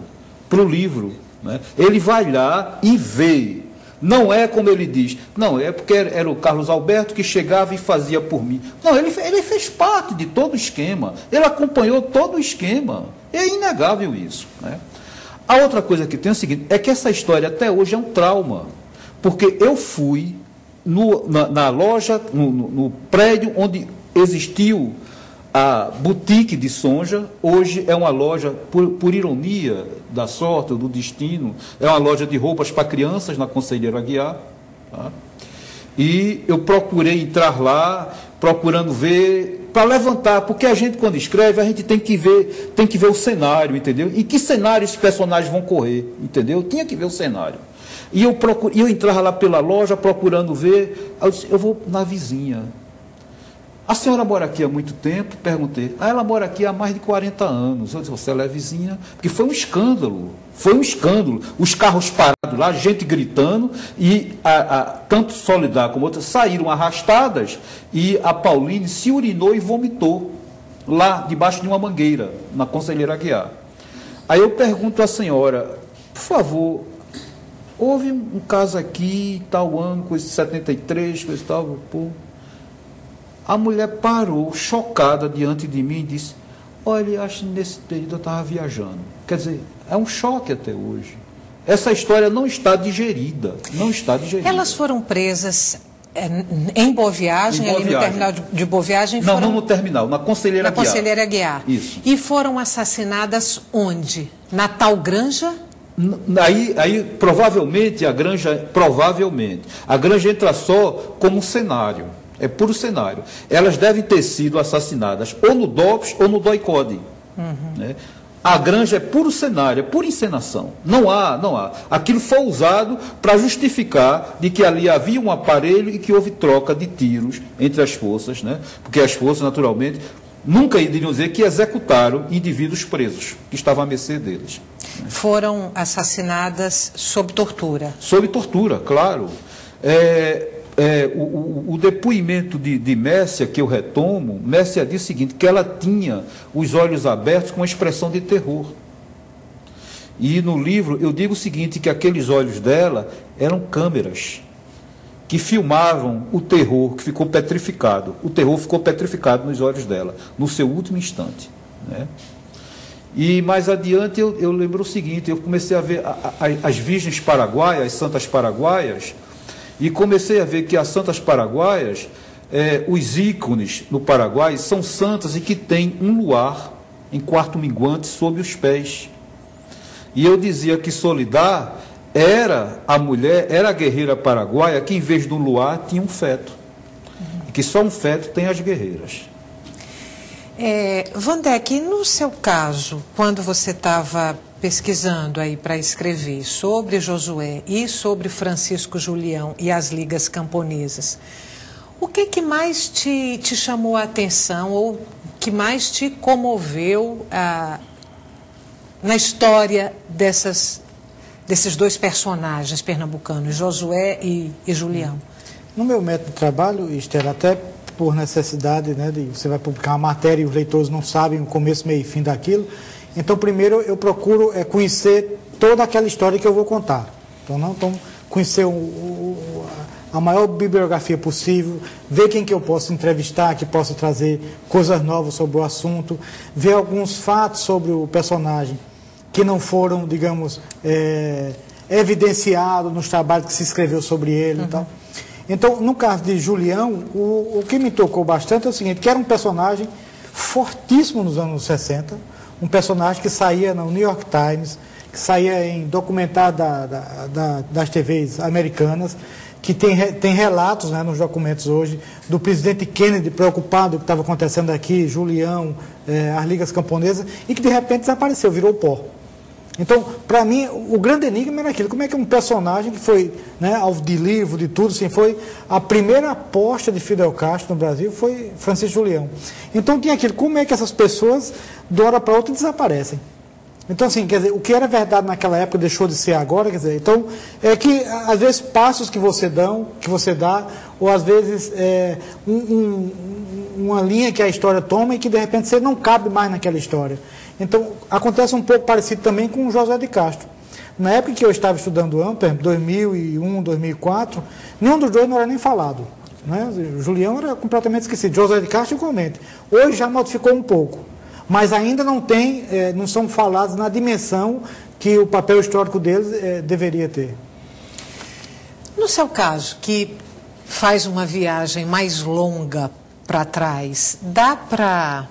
para o livro, né? Ele vai lá e vê. Não é como ele diz, não, é porque era o Carlos Alberto que chegava e fazia por mim. Não, ele fez parte de todo o esquema, ele acompanhou todo o esquema, É inegável isso, né? A outra coisa que tem é o seguinte, é que essa história até hoje é um trauma, porque eu fui na loja, no prédio onde existiu a boutique de Sonja, hoje é uma loja, por ironia da sorte, do destino, é uma loja de roupas para crianças na Conselheiro Aguiar, tá? E eu procurei entrar lá, procurando ver, para levantar, porque a gente, quando escreve, a gente tem que ver o cenário, entendeu? Em que cenário esses personagens vão correr, entendeu? Tinha que ver o cenário. E eu entrava lá pela loja, procurando ver, eu disse, eu vou na vizinha. A senhora mora aqui há muito tempo? Perguntei. Ela mora aqui há mais de 40 anos. Eu disse, você é vizinha? Porque foi um escândalo. Foi um escândalo. Os carros parados lá, gente gritando, e tanto Soledad como outras saíram arrastadas, e a Pauline se urinou e vomitou lá debaixo de uma mangueira, na Conselheiro Aguiar. Aí eu pergunto à senhora, por favor, houve um caso aqui, tal ano, coisa de 73, coisa e tal, pô. A mulher parou, chocada, diante de mim e disse, olha, acho que nesse período eu estava viajando. Quer dizer, é um choque até hoje. Essa história não está digerida, não está digerida. Elas foram presas em Boa Viagem, ali no terminal de Boa Viagem? Não, não no terminal, na Conselheiro Aguiar. Na Conselheiro Aguiar. Isso. E foram assassinadas onde? Na tal granja? Aí provavelmente a granja entra só como cenário. É puro cenário. Elas devem ter sido assassinadas ou no DOPS ou no DOI-CODE. Né? A granja é puro cenário, é pura encenação. Não há. Aquilo foi usado para justificar de que ali havia um aparelho e que houve troca de tiros entre as forças, né? Porque as forças, naturalmente, nunca iriam dizer que executaram indivíduos presos, que estavam à mercê deles. Foram assassinadas sob tortura? Sob tortura, claro. O depoimento de Mércia, que eu retomo, Mércia diz o seguinte, que ela tinha os olhos abertos com uma expressão de terror. E no livro eu digo o seguinte, que aqueles olhos dela eram câmeras que filmavam o terror, que ficou petrificado. O terror ficou petrificado nos olhos dela, no seu último instante, né? E mais adiante eu lembro o seguinte, eu comecei a ver as virgens paraguaias, as santas paraguaias, e comecei a ver que as santas paraguaias, os ícones no Paraguai são santas e que têm um luar em quarto minguante sob os pés. E eu dizia que Soledad era a mulher, era a guerreira paraguaia que em vez de um luar tinha um feto. E que só um feto tem as guerreiras. Vandeck, no seu caso, quando você estava pesquisando aí para escrever sobre Josué e sobre Francisco Julião e as ligas camponesas, o que mais te chamou a atenção ou que mais te comoveu na história desses dois personagens pernambucanos, Josué e Julião? No meu método de trabalho, Estela, até por necessidade, né, você vai publicar uma matéria e os leitores não sabem o começo, meio e fim daquilo. Então, primeiro, eu procuro conhecer toda aquela história que eu vou contar. Então conhecer a maior bibliografia possível, ver quem que eu posso entrevistar, que possa trazer coisas novas sobre o assunto, ver alguns fatos sobre o personagem que não foram, digamos, evidenciados nos trabalhos que se escreveu sobre ele e tal. Então, no caso de Julião, o que me tocou bastante é o seguinte, que era um personagem fortíssimo nos anos 60, um personagem que saía no New York Times, que saía em documentário das TVs americanas, que tem relatos, né, nos documentos hoje do presidente Kennedy preocupado com o que estava acontecendo aqui, Julião, as ligas camponesas, e que de repente desapareceu, virou pó. Então, para mim, o grande enigma era aquilo, como é que um personagem que foi, né, alvo de livro, de tudo, assim, foi a primeira aposta de Fidel Castro no Brasil, foi Francisco Julião. Então tinha aquilo, como é que essas pessoas, de uma hora para outra, desaparecem? Então, assim, quer dizer, o que era verdade naquela época deixou de ser agora, quer dizer, então, é que, às vezes, passos que você dá, ou às vezes, uma linha que a história toma e que, de repente, você não cabe mais naquela história. Então, acontece um pouco parecido também com o José de Castro. Na época que eu estava estudando AMPER, 2001, 2004, nenhum dos dois não era nem falado, né? O Julião era completamente esquecido, José de Castro igualmente. Hoje já modificou um pouco. mas ainda não são falados na dimensão que o papel histórico deles deveria ter. No seu caso, que faz uma viagem mais longa para trás, dá para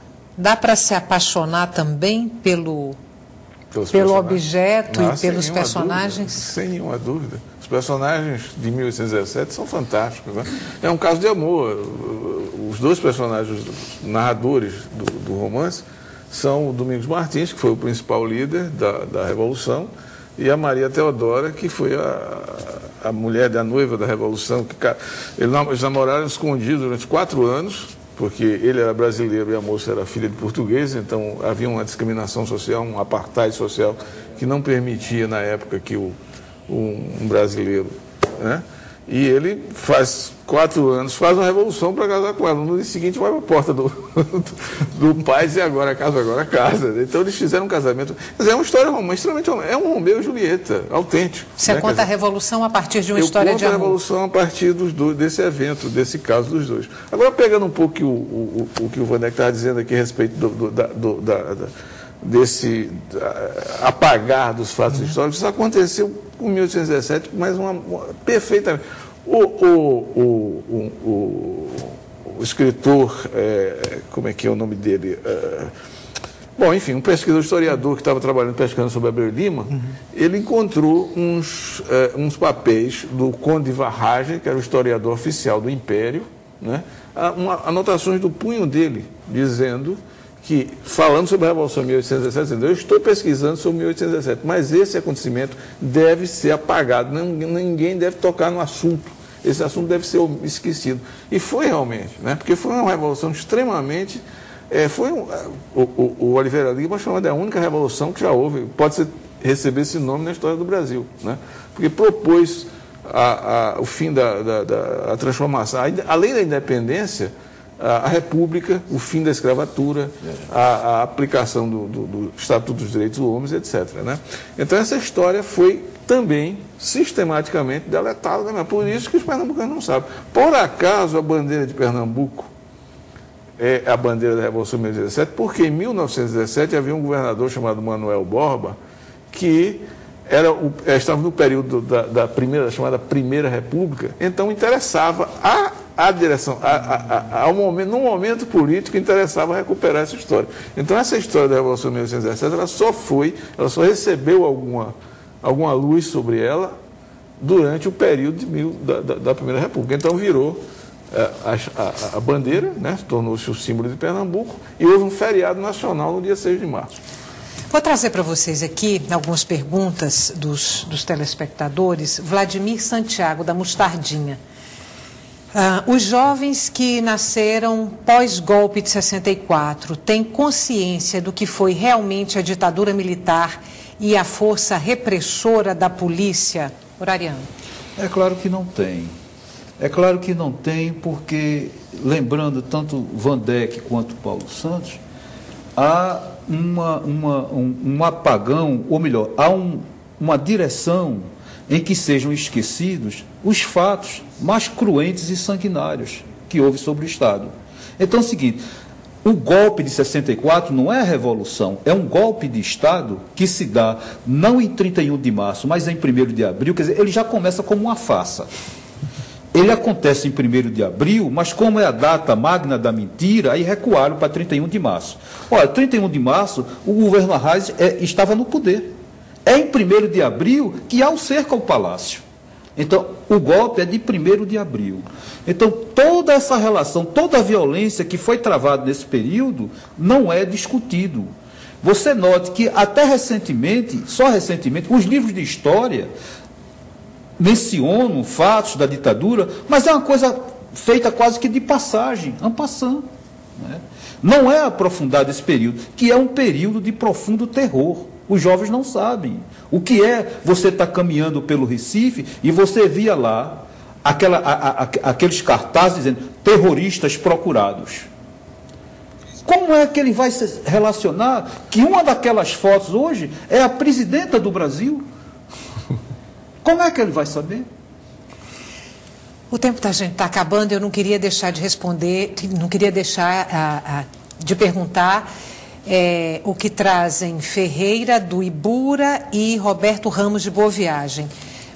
se apaixonar também pelo objeto e pelos personagens? Sem nenhuma dúvida. Os personagens de 1817 são fantásticos, né? É um caso de amor. Os dois personagens narradores do romance são o Domingos Martins, que foi o principal líder da Revolução, e a Maria Teodora, que foi a mulher da noiva da Revolução. Eles namoraram escondidos durante 4 anos, porque ele era brasileiro e a moça era filha de português, então havia uma discriminação social, um apartheid social, que não permitia, na época, que um brasileiro, né? E ele faz 4 anos, faz uma revolução para casar com ela. No dia seguinte vai para a porta do pai e diz, agora casa. Então eles fizeram um casamento. Quer dizer, é uma história extremamente romântica. É um Romeu e Julieta, autêntico. Você conta dizer, a revolução a partir de uma história de amor. Eu conto a revolução a partir desse evento, desse caso dos dois. Agora, pegando um pouco o que o Vandeck estava dizendo aqui a respeito desse apagar dos fatos históricos, isso aconteceu com 1817, mas perfeitamente. O escritor, como é que é o nome dele? Bom, enfim, um pesquisador, historiador que estava pesquisando sobre Abreu Lima, ele encontrou uns papéis do Conde de Varragem, que era o historiador oficial do Império, né? Anotações do punho dele, dizendo que, falando sobre a Revolução de 1817, eu estou pesquisando sobre 1817, mas esse acontecimento deve ser apagado, ninguém deve tocar no assunto, esse assunto deve ser esquecido. E foi realmente, né? Porque foi uma revolução extremamente... o Oliveira Lima chama de a única revolução que já houve, pode receber esse nome na história do Brasil, né? Porque propôs o fim da transformação, além da independência, a República, o fim da escravatura, a aplicação do Estatuto dos Direitos do Homem, etc., né? Então essa história foi também sistematicamente deletada, né? Por isso que os pernambucanos não sabem. Por acaso a bandeira de Pernambuco é a bandeira da Revolução de 1817, porque em 1917 havia um governador chamado Manuel Borba, que estava no período da chamada Primeira República, então interessava a direção, num momento político, interessava recuperar essa história. Então essa história da Revolução de 1817, ela só recebeu alguma luz sobre ela durante o período da Primeira República. Então virou a bandeira, né, tornou-se o símbolo de Pernambuco, e houve um feriado nacional no dia 6 de março. Vou trazer para vocês aqui algumas perguntas dos telespectadores. Vladimir Santiago, da Mostardinha. Os jovens que nasceram pós-golpe de 64 têm consciência do que foi realmente a ditadura militar e a força repressora da polícia? Horariano. É claro que não tem. É claro que não tem, porque, lembrando tanto Vandeck quanto Paulo Santos, há um apagão, ou melhor, há uma direção em que sejam esquecidos os fatos mais cruentes e sanguinários que houve sobre o Estado. Então é o seguinte, o golpe de 64 não é a revolução, é um golpe de Estado que se dá não em 31 de março, mas em 1º de abril, quer dizer, ele já começa como uma farsa. Ele acontece em 1º de abril, mas como é a data magna da mentira, aí recuaram para 31 de março. Olha, 31 de março, o governo Arraes estava no poder. É em 1º de abril que há o cerco ao palácio. Então, o golpe é de 1º de abril. Então, toda essa relação, toda a violência que foi travada nesse período, não é discutido. Você note que até recentemente, só recentemente, os livros de história mencionam fatos da ditadura, mas é uma coisa feita quase que de passagem, en passant, né? Não é aprofundado esse período, que é um período de profundo terror. Os jovens não sabem o que é você estar caminhando pelo Recife e você via lá aqueles cartazes dizendo terroristas procurados. Como é que ele vai se relacionar que uma daquelas fotos hoje é a presidenta do Brasil? Como é que ele vai saber? O tempo da gente está acabando, eu não queria deixar de responder, não queria deixar de perguntar o que trazem Ferreira do Ibura e Roberto Ramos de Boa Viagem.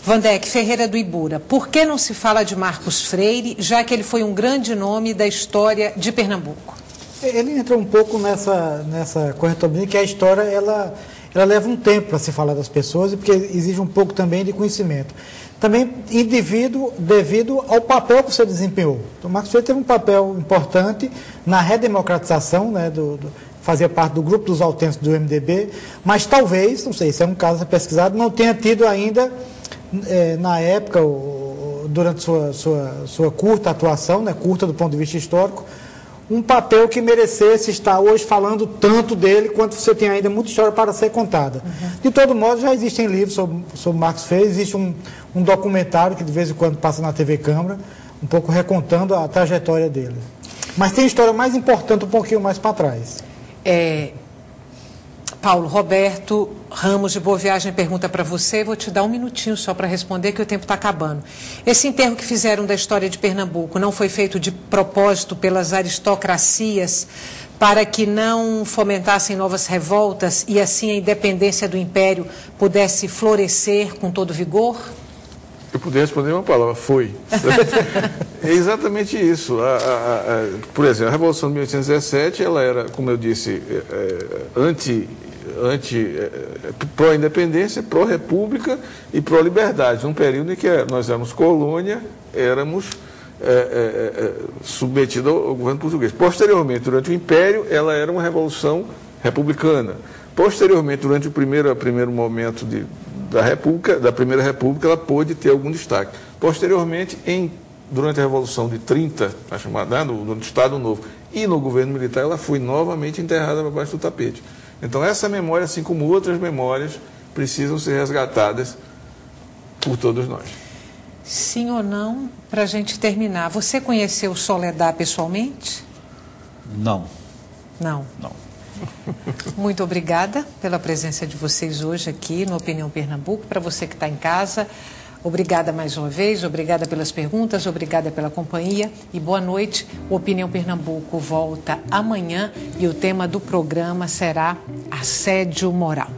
Vandeck, Ferreira do Ibura, por que não se fala de Marcos Freire, já que ele foi um grande nome da história de Pernambuco? Ele entra um pouco nessa corretoria que a história ela leva um tempo para se falar das pessoas, porque exige um pouco também de conhecimento. Também devido ao papel que você desempenhou. Então, Marcos Freire teve um papel importante na redemocratização, né, fazia parte do grupo dos autênticos do MDB, mas talvez, não sei se é um caso pesquisado, não tenha tido ainda, na época, durante sua curta atuação, né, curta do ponto de vista histórico, um papel que merecesse estar hoje falando tanto dele, quanto você tem ainda muita história para ser contada. Uhum. De todo modo, já existem livros sobre Marcos Freire, existe um documentário que de vez em quando passa na TV Câmara, um pouco recontando a trajetória dele. Mas tem história mais importante um pouquinho mais para trás. Paulo, Roberto Ramos de Boa Viagem pergunta para você, vou te dar um minutinho só para responder, que o tempo está acabando. Esse enterro que fizeram da história de Pernambuco não foi feito de propósito pelas aristocracias para que não fomentassem novas revoltas e assim a independência do Império pudesse florescer com todo vigor? Eu poderia responder uma palavra, foi. É exatamente isso. Por exemplo, a Revolução de 1817, ela era, como eu disse, pró-independência, pró-república e pró-liberdade, num período em que nós éramos colônia, éramos submetidos ao governo português. Posteriormente, durante o Império, ela era uma revolução republicana. Posteriormente, durante o primeiro momento da Primeira República, ela pôde ter algum destaque. Posteriormente, durante a Revolução de 30, a chamada, no Estado Novo, e no governo militar, ela foi novamente enterrada para baixo do tapete. Então, essa memória, assim como outras memórias, precisam ser resgatadas por todos nós. Sim ou não, para a gente terminar, você conheceu Soledad pessoalmente? Não. Não? Não. Muito obrigada pela presença de vocês hoje aqui no Opinião Pernambuco. Para você que está em casa, obrigada mais uma vez, obrigada pelas perguntas, obrigada pela companhia e boa noite. O Opinião Pernambuco volta amanhã e o tema do programa será assédio moral.